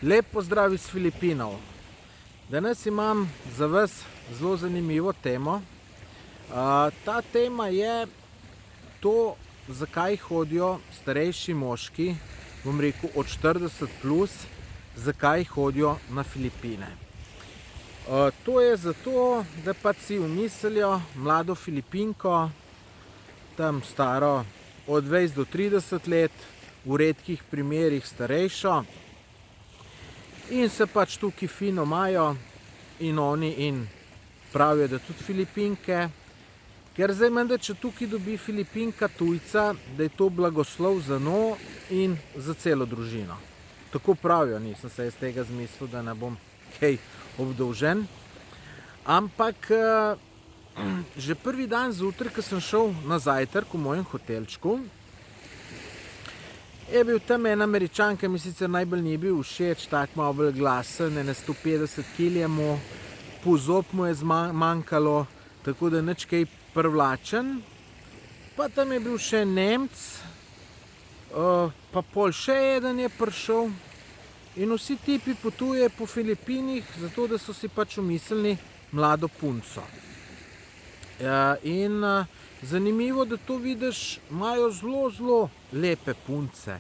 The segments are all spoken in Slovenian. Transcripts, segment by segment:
Lep pozdrav iz Filipinov. Danes imam za vas zelo zanimivo temo. Ta tema je to, zakaj hodijo starejši moški, bom rekel od 40 plus, zakaj hodijo na Filipine. To je zato, da pač si umislijo mlado Filipinko, tam staro od 20 do 30 let, v redkih primerih starejšo, in se pač tukaj fino imajo in oni in pravijo, da tudi Filipinke, ker zdaj menda, če tukaj dobi Filipinka tujca, da je to blagoslov za njo in za celo družino. Tako pravijo, nisem se iz tega zmislil, da ne bom kaj obdolžen. Ampak že prvi dan zjutraj, ko sem šel na zajtrk v mojem hotelčku, je bil tam en Američan, ki mi sicer najbolj ni bil všeč, tak malo bolj glasen, 150 kg, zob mu je manjkalo, tako da nič kaj privlačen. Pa tam je bil še Nemec, pa pol še eden je prišel. In vsi tipi potuje po Filipinih, zato da so si pač umislili mlado punco. In zanimivo, da to vidiš, imajo zelo lepe punce.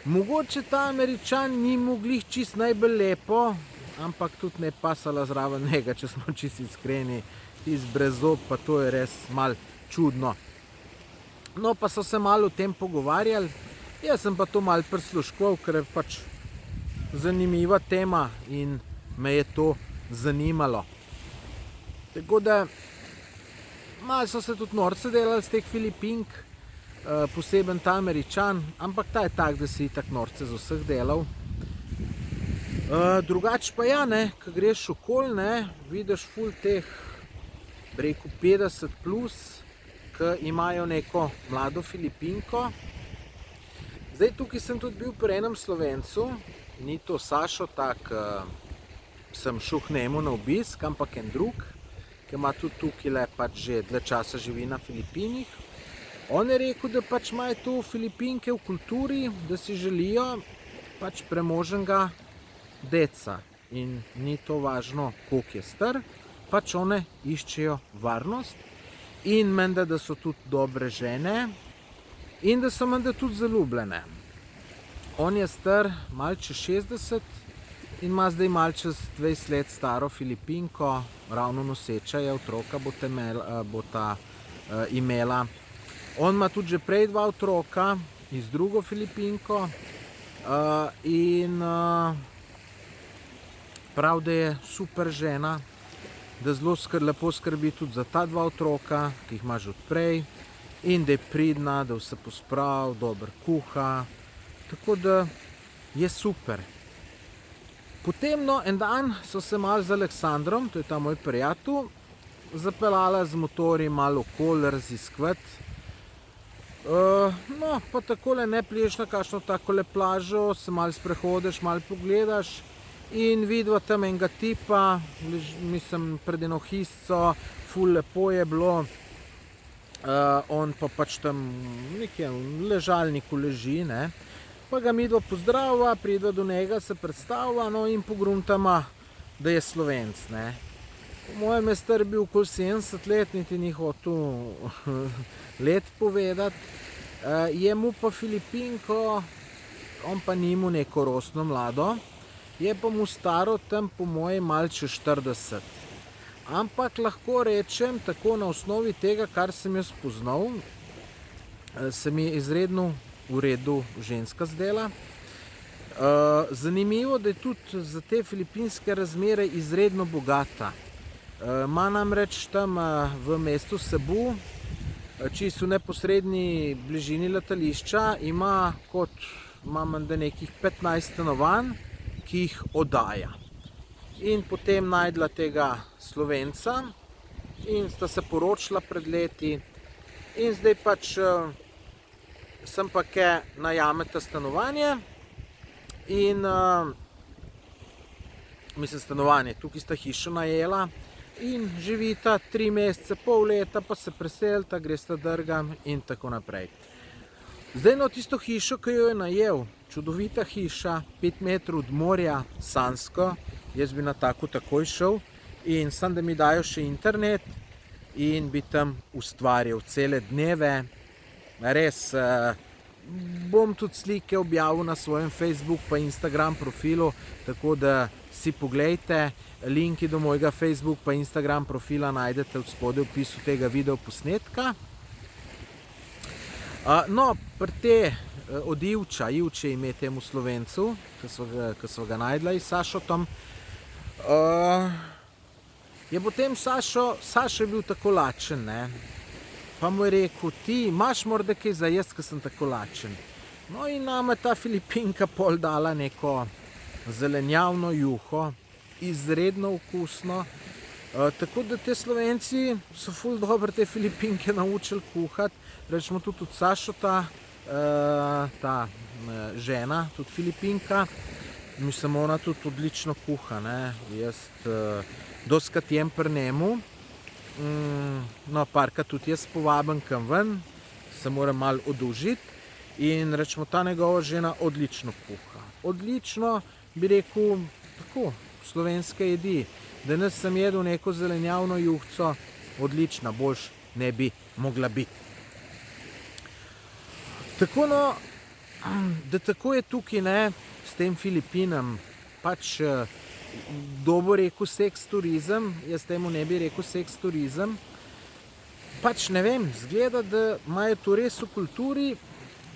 Mogoče ta Američan ni mu glih čist najbolj lepo, ampak tudi ne pasala zraven njega, če smo čisto iskreni, tisti brez zob, pa to je res malo čudno. No, pa so se malo o tem pogovarjali, jaz sem pa to malo prisluškoval, ker je pač zanimiva tema in me je to zanimalo. Tako da malo so se tudi norce delali z teh Filipink, poseben ta Američan, ampak ta je tak, da si itak norce z vseh delal. Drugače pa ja, ko greš okoli, vidiš ful teh, rekel 50 plus, ki imajo neko mlado Filipinko. Zdaj tukaj sem tudi bil pri enem Slovencu, ni to Sašo, tak sem šel k njemu na obisk, ampak en drug, ki ima tudi tukaj pač že dlje časa živi na Filipinih. On je rekel, da pač imajo tu Filipinke v kulturi, da si želijo pač premoženega deca. In ni to važno, koliko je star, pač one iščejo varnost in menda, da so tudi dobre žene in da so menda tudi zaljubljene. On je star malo čez 60 in ima zdaj malo čez 20 let staro Filipinko, ravno noseča je, otroka bo ta imela. On ima tudi že prej 2 otroka z drugo Filipinko in prav, da je super žena, da zelo lepo skrbi tudi za ta 2 otroka, ki jih ima že od prej, in da je pridna, da vse pospravi, dobro kuha, tako da je super. Potem, no, en dan so se malo z Aleksandrom, to je ta moj prijatelj, zapeljala z motorji malo okoli raziskovati. No, pa takole ne pliješ na kakšno takole plažo, se malo sprehodiš, malo pogledaš in vidiva tam enega tipa, mislim, pred eno hišco, ful lepo je bilo. On pa pač tam nekje v ležalniku leži, pa ga midva pozdrava, pridva do njega, se predstavlja, no, in pogruntama, da je Slovenc, Po mojem je star bil okoli 70 let, niti ni hotel let povedati. Je mu pa Filipinko, on pa ni mu neko rosno mlado, je pa mu staro tam po mojem malo čez 40. Ampak lahko rečem, tako na osnovi tega, kar sem jaz spoznal, se mi je izredno v redu ženska zdela. Zanimivo, da je tudi za te filipinske razmere izredno bogata. Ima namreč tam v mestu Cebu, čisto v neposredni bližini letališča, ima menda nekih 15 stanovanj, ki jih oddaja. In potem najdla tega Slovenca in sta se poročila pred leti in zdaj pač sem pa najameta stanovanje in mislim stanovanje, tukaj sta hišo najela in živita 3 mesece, pol leta, pa se preselita, gresta drugam in tako naprej. Zdaj no tisto hišo, ki jo je najel, čudovita hiša, 5 metrov od morja, sanjsko, jaz bi na tako takoj šel in sam, da mi dajo še internet in bi tam ustvarjal cele dneve. Res, bom tudi slike objavil na svojem Facebook pa Instagram profilu, tako da si poglejte, linki do mojega Facebook pa Instagram profila najdete v spodaj v opisu tega videoposnetka. No, pri te od Ivča, Ivče ime temu Slovencu, ki so ga najdla s Sašotom, je potem Sašo je bil tako lačen, ne? Pa mu je rekel, ti imaš morda kaj za jaz, ki sem tako lačen. No in nama je ta Filipinka pol dala neko zelenjavno juho, izredno okusno, tako da te Slovenci so ful dobro te Filipinke naučili kuhati. Rečemo tudi od Sašota, ta žena, tudi Filipinka, mislim, ona tudi odlično kuha, ne. Jaz doskrat jem pri njemu, no, parkrat tudi jaz povabim kam ven, se moram malo oddolžiti in rečemo, ta njegova žena odlično kuha. Odlično, bi rekel, tako, slovenske jedi. Danes sem jedel neko zelenjavno juhco, odlična, boljš ne bi mogla biti. Tako no, da tako je tukaj, ne, s tem Filipinom, pač kdo bo rekel seks turizem, jaz temu ne bi rekel seks turizem, pač ne vem, zgleda, da imajo to res v kulturi,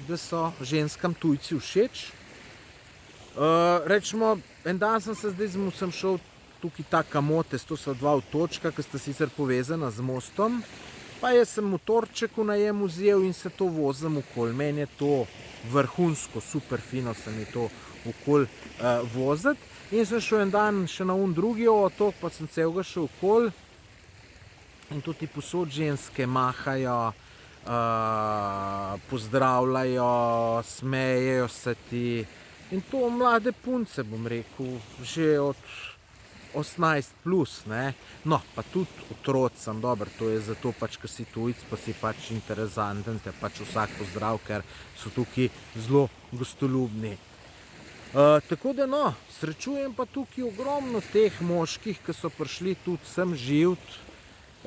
da so ženskam tujci všeč. Rečemo, en dan sem šel tukaj ta Camotes, to so dva otočka, ki sta sicer povezana z mostom, pa jaz sem motorček v najem vzel in se to vozim okoli. Meni je to vrhunsko, super fino se mi to okoli voziti. In sem šel en dan še na drugi otok, pa sem celega šel okoli in tudi posod ženske mahajo, pozdravljajo, smejejo se ti. In to mlade punce, bom rekel, že od 18 plus, ne. No, pa tudi otrocem, dobro, to je zato pač, ker si tujec, pa si pač interesanten, te pač vsak pozdrav, ker so tukaj zelo gostoljubni. Tako da no, srečujem pa tukaj ogromno teh moških, ki so prišli tudi sem živeti,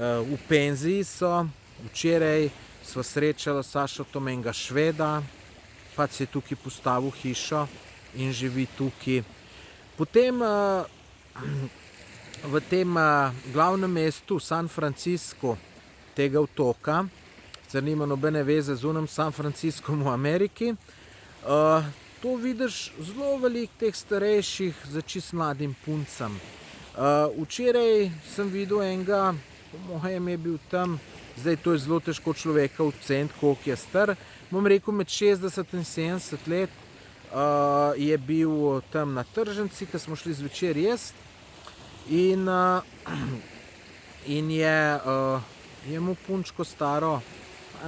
v penziji so. Včeraj sva srečala s Sašotom enega Šveda, pač si je tukaj postavil hišo in živi tukaj. Potem v tem glavnem mestu San Franciscu tega otoka, sicer nima nobene veze z onim San Franciscom v Ameriki, to vidiš zelo veliko teh starejših za čisto mladim puncam. Včeraj sem videl enega, po mojem je bil tam, zdaj to je zelo težko človeka oceniti, koliko je star, bom rekel med 60 in 70 let, je bil tam na tržnici, ko smo šli zvečer jesti in je mu punčko staro,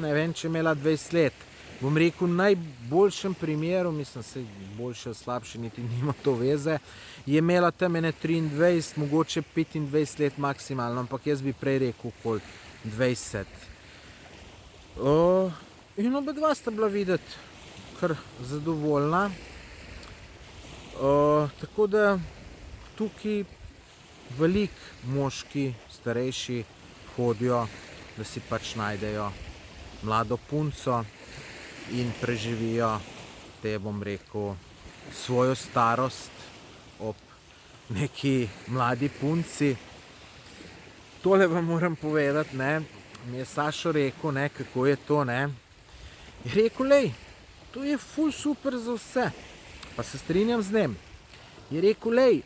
ne vem, če je imela 20 let. Bom rekel, v najboljšem primeru, mislim, se boljše, slabše, niti nima to veze, je imela tam ene 23, mogoče 25 let maksimalno, ampak jaz bi prej rekel okoli 20. In oba dva sta bila videti kar zadovoljna. Tako da tukaj veliko moški, starejši hodijo, da si pač najdejo mlado punco in preživijo te, bom rekel, svojo starost ob neki mladi punci. Tole vam moram povedati, ne, mi je Sašo rekel, ne, kako je to, ne. Je rekel, lej, to je ful super za vse, pa se strinjam z njim. Je rekel, lej,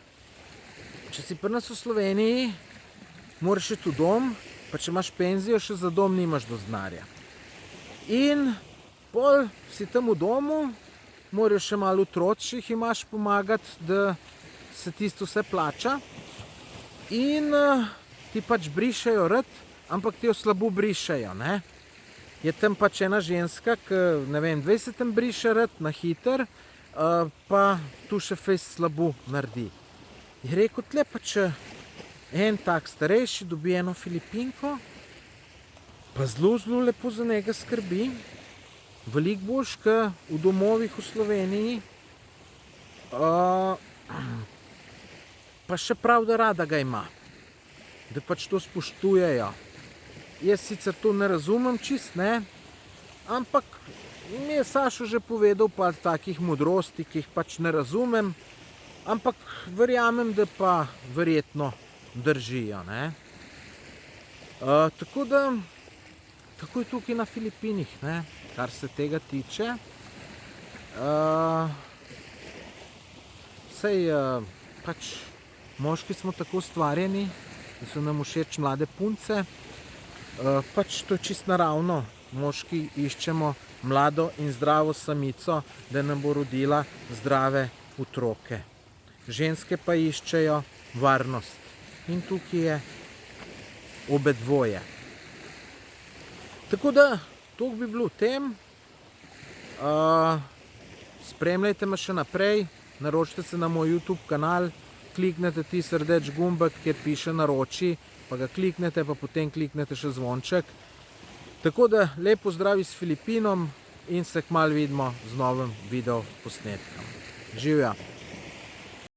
če si pri nas v Sloveniji, moraš iti v dom, pa če imaš penzijo, še za dom nimaš denarja. In pol si tam v domu, moraš še malo otročjih imaš pomagati, da se tisto vse plača. In ti pač brišejo rad, ampak ti jo slabo brišejo, ne. Je tam pač ena ženska, ki, ne vem, 20 briše rad, na hiter, pa tu še fejst slabo naredi. Je rekel, tle pa če en tak starejši dobi eno Filipinko, pa zelo, zelo lepo za njega skrbi, veliko boljš kot v domovih v Sloveniji. Pa še prav, da rada ga ima, da pač to spoštujejo. Jaz sicer to ne razumem čist, ne, ampak mi je Sašo že povedal par takih modrosti, ki jih pač ne razumem, ampak verjamem, da pa verjetno držijo, ne. Tako da, tako je tukaj na Filipinih, ne, kar se tega tiče. Pač moški smo tako ustvarjeni, da so nam všeč mlade punce. Pač to je čist naravno. Moški iščemo mlado in zdravo samico, da nam bo rodila zdrave otroke. Ženske pa iščejo varnost. In tukaj je obe dvoje. Tako da, toliko bi bilo v tem. Spremljajte me še naprej, naročite se na moj YouTube kanal, kliknete tisti rdeč gumbek, kjer piše naroči, pa ga kliknete, pa potem kliknete še zvonček. Tako da, lep pozdrav iz Filipinom in se kmalu vidimo z novim video posnetkom. Živja!